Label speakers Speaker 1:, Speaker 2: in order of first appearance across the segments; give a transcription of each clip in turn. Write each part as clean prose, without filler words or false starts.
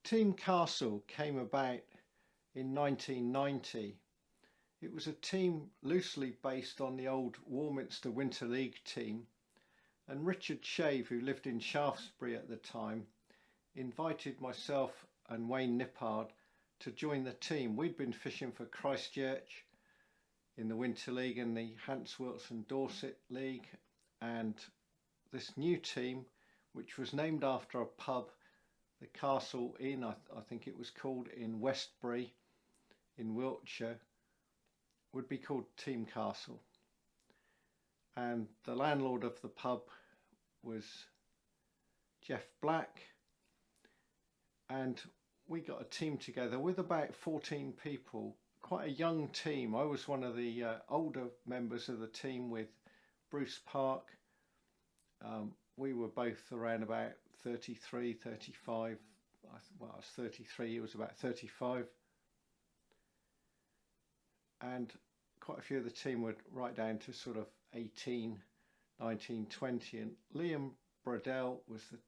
Speaker 1: Team Castle came about in 1990. It was a team loosely based on the old Warminster Winter League team, and Richard Shave, who lived in Shaftesbury at the time, invited myself and Wayne Nippard to join the team. We'd been fishing for Christchurch in the Winter League and the Hants, Wilts and Dorset League, and this new team, which was named after a pub, the Castle Inn, I think it was called, in Westbury in Wiltshire, would be called Team Castle. And the landlord of the pub was Jeff Black, and we got a team together with about 14 people, quite a young team. I was one of the older members of the team with Bruce Park. We were both around about 33, 35. Well, I was 33, he was about 35. And quite a few of the team were right down to sort of 18, 19, 20. And Liam Braddell was the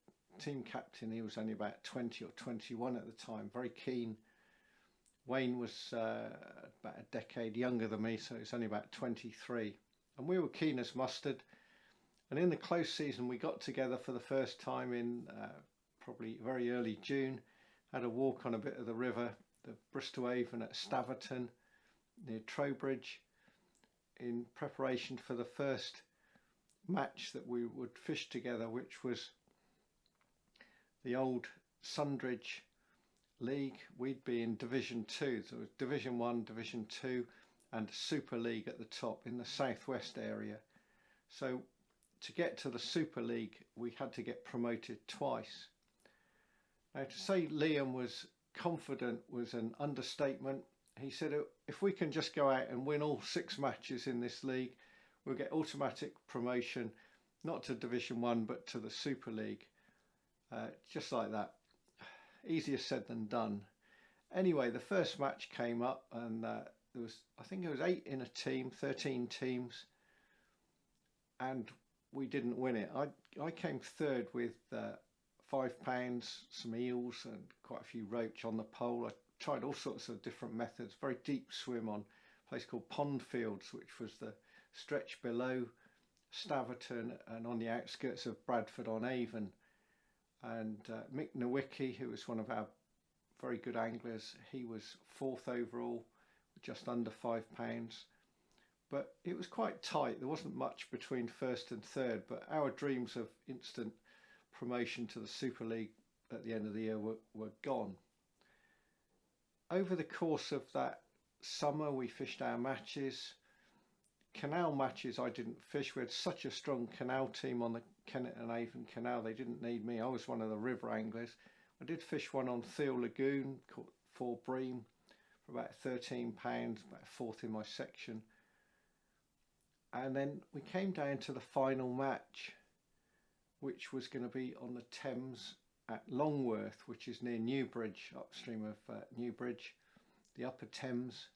Speaker 1: team captain. He was only about 20 or 21 at the time, very keen. Wayne was about a decade younger than me, so he was only about 23. And we were keen as mustard. And in the close season, we got together for the first time in probably very early June, had a walk on a bit of the river, the Bristol Avon at Staverton, near Trowbridge, in preparation for the first match that we would fish together, which was the old Sundridge League. We'd be in Division 2, so it was Division 1, Division 2 and Super League at the top in the southwest area. So to get to the Super League, we had to get promoted twice. Now, to say Liam was confident was an understatement. He said, if we can just go out and win all 6 matches in this league, we'll get automatic promotion, not to Division 1, but to the Super League. Just like that. Easier said than done. Anyway, the first match came up, and there was, I think it was 8 in a team, 13 teams, and we didn't win it. I came third with £5, some eels and quite a few roach on the pole. I tried all sorts of different methods, very deep swim on a place called Pondfields, which was the stretch below Staverton and on the outskirts of Bradford on Avon. And Mick Nowicki, who was one of our very good anglers, he was 4th overall, just under £5. But it was quite tight. There wasn't much between 1st and 3rd, but our dreams of instant promotion to the Super League at the end of the year were gone. Over the course of that summer, we fished our matches. Canal matches I didn't fish. We had such a strong canal team on the Kennet and Avon Canal, they didn't need me. I was one of the river anglers. I did fish one on Thiel Lagoon called 4 bream for about £13, about 4th in my section. And then we came down to the final match, which was going to be on the Thames at Longworth, which is near Newbridge, upstream of Newbridge, the upper Thames.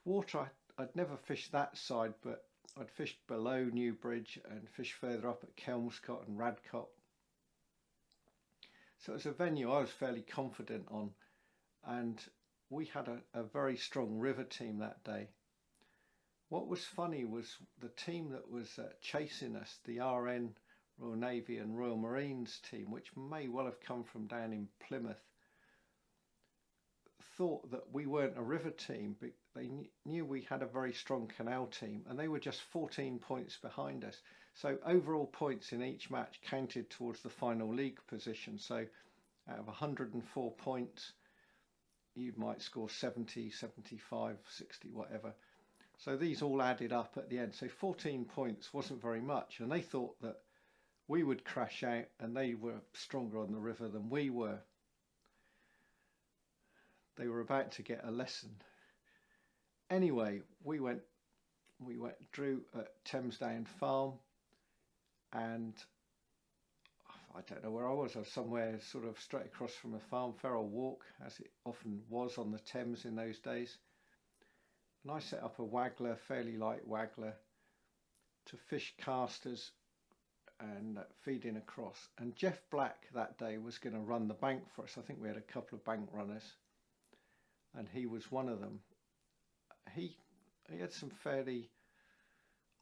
Speaker 1: Water, I'd never fished that side, but I'd fished below Newbridge and fished further up at Kelmscott and Radcott. So it was a venue I was fairly confident on, and we had a very strong river team that day. What was funny was the team that was chasing us, the RN, Royal Navy and Royal Marines team, which may well have come from down in Plymouth, thought that we weren't a river team, but they knew we had a very strong canal team, and they were just 14 points behind us. So overall points in each match counted towards the final league position. So out of 104 points, you might score 70, 75, 60, whatever. So these all added up at the end. So 14 points wasn't very much, and they thought that we would crash out and they were stronger on the river than we were. They were about to get a lesson. Anyway, we drew at Thamesdown Farm, and I don't know where I was somewhere sort of straight across from a farm, Ferrell Walk, as it often was on the Thames in those days. And I set up a waggler, fairly light waggler, to fish casters and feeding across. And Jeff Black that day was going to run the bank for us. I think we had a couple of bank runners, and he was one of them. He had some fairly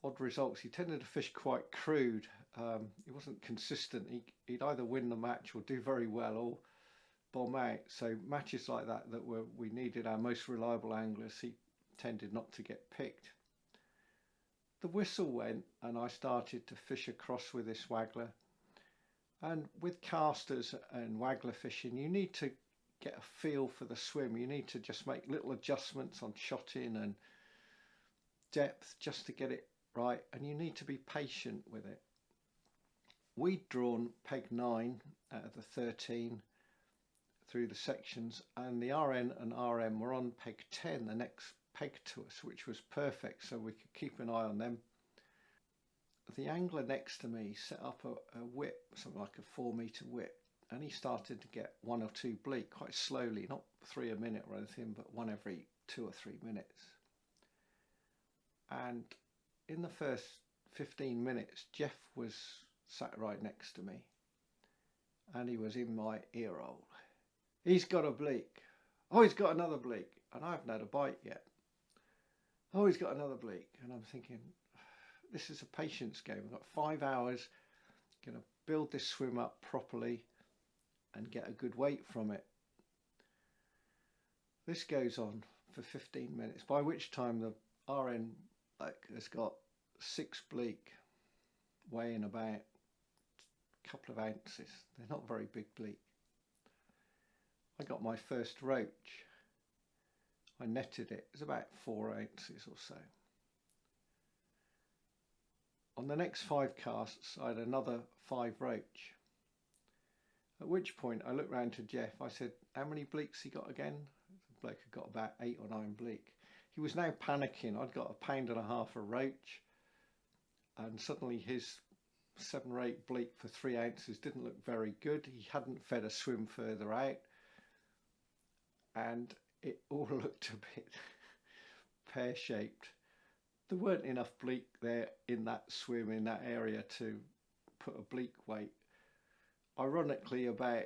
Speaker 1: odd results. He tended to fish quite crude. He wasn't consistent. He'd either win the match or do very well or bomb out. So matches like that we needed our most reliable anglers, he tended not to get picked. The whistle went and I started to fish across with this waggler. And with casters and waggler fishing, you need to get a feel for the swim. You need to just make little adjustments on shotting and depth just to get it right, and you need to be patient with it. We'd drawn peg 9 out of the 13 through the sections, and the RN and RM were on peg 10, the next peg to us, which was perfect, so we could keep an eye on them. The angler next to me set up a whip, something like a 4 metre whip, and he started to get 1 or 2 bleak quite slowly, not 3 a minute or anything, but 1 every 2 or 3 minutes. And in the first 15 minutes, Jeff was sat right next to me, and he was in my ear hole. He's got a bleak. Oh, he's got another bleak, and I haven't had a bite yet. Oh, he's got another bleak, and I'm thinking, this is a patience game. I've got 5 hours, going to build this swim up properly and get a good weight from it. This goes on for 15 minutes, by which time the RN has got 6 bleak, weighing about a couple of ounces. They're not very big bleak. I got my first roach. I netted it. It was about 4 ounces or so. On the next 5 casts, I had another 5 roach. At which point I looked round to Jeff. I said, how many bleaks he got again? The bloke had got about 8 or 9 bleak. He was now panicking. I'd got 1.5 pounds a roach, and suddenly his 7 or 8 bleak for 3 ounces didn't look very good. He hadn't fed a swim further out, and it all looked a bit pear-shaped. There weren't enough bleak there in that swim, in that area, to put a bleak weight. Ironically, about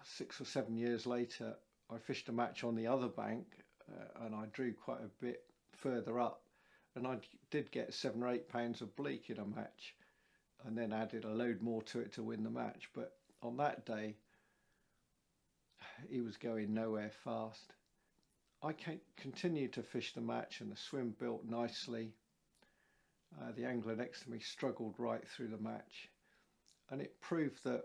Speaker 1: 6 or 7 years later, I fished a match on the other bank, and I drew quite a bit further up, and I did get 7 or 8 pounds of bleak in a match, and then added a load more to it to win the match. But on that day, he was going nowhere fast. I continued to fish the match, and the swim built nicely. The angler next to me struggled right through the match, and it proved that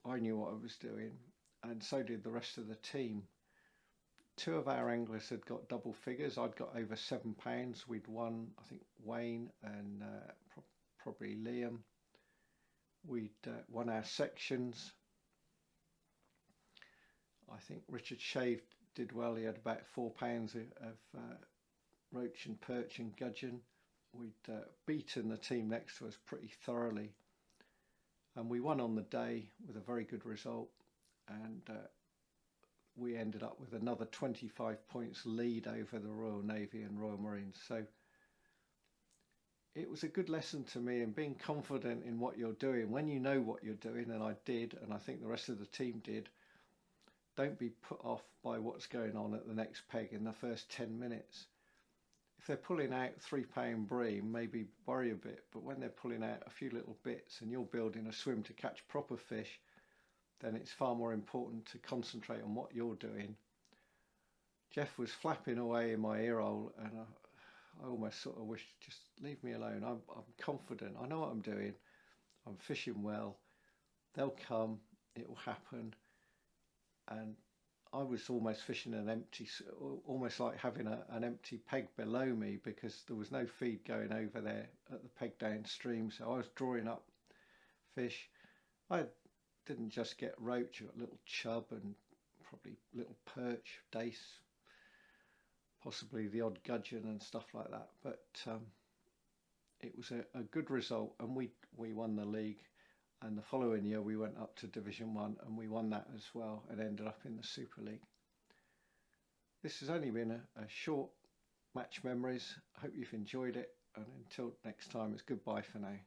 Speaker 1: I knew what I was doing, and so did the rest of the team. 2 of our anglers had got double figures. I'd got over £7. We'd won, I think, Wayne and probably Liam. We'd won our sections. I think Richard Shave did well. He had about £4 of roach and perch and gudgeon. We'd beaten the team next to us pretty thoroughly, and we won on the day with a very good result, and we ended up with another 25 points lead over the Royal Navy and Royal Marines. So it was a good lesson to me in being confident in what you're doing. When you know what you're doing, and I did, and I think the rest of the team did, don't be put off by what's going on at the next peg in the first 10 minutes. If they're pulling out 3 pound bream, maybe worry a bit, but when they're pulling out a few little bits and you're building a swim to catch proper fish, then it's far more important to concentrate on what you're doing. Jeff was flapping away in my ear hole, and I almost sort of wished, just leave me alone. I'm confident. I know what I'm doing. I'm fishing well. They'll come. It will happen. And I was almost fishing an empty, almost like having an empty peg below me, because there was no feed going over there at the peg downstream. So I was drawing up fish. I didn't just get roach, I got little chub and probably little perch, dace, possibly the odd gudgeon and stuff like that. But it was a good result, and we won the league. And the following year we went up to Division 1 and we won that as well, and ended up in the Super League. This has only been a short match memories. I hope you've enjoyed it, and until next time, it's goodbye for now.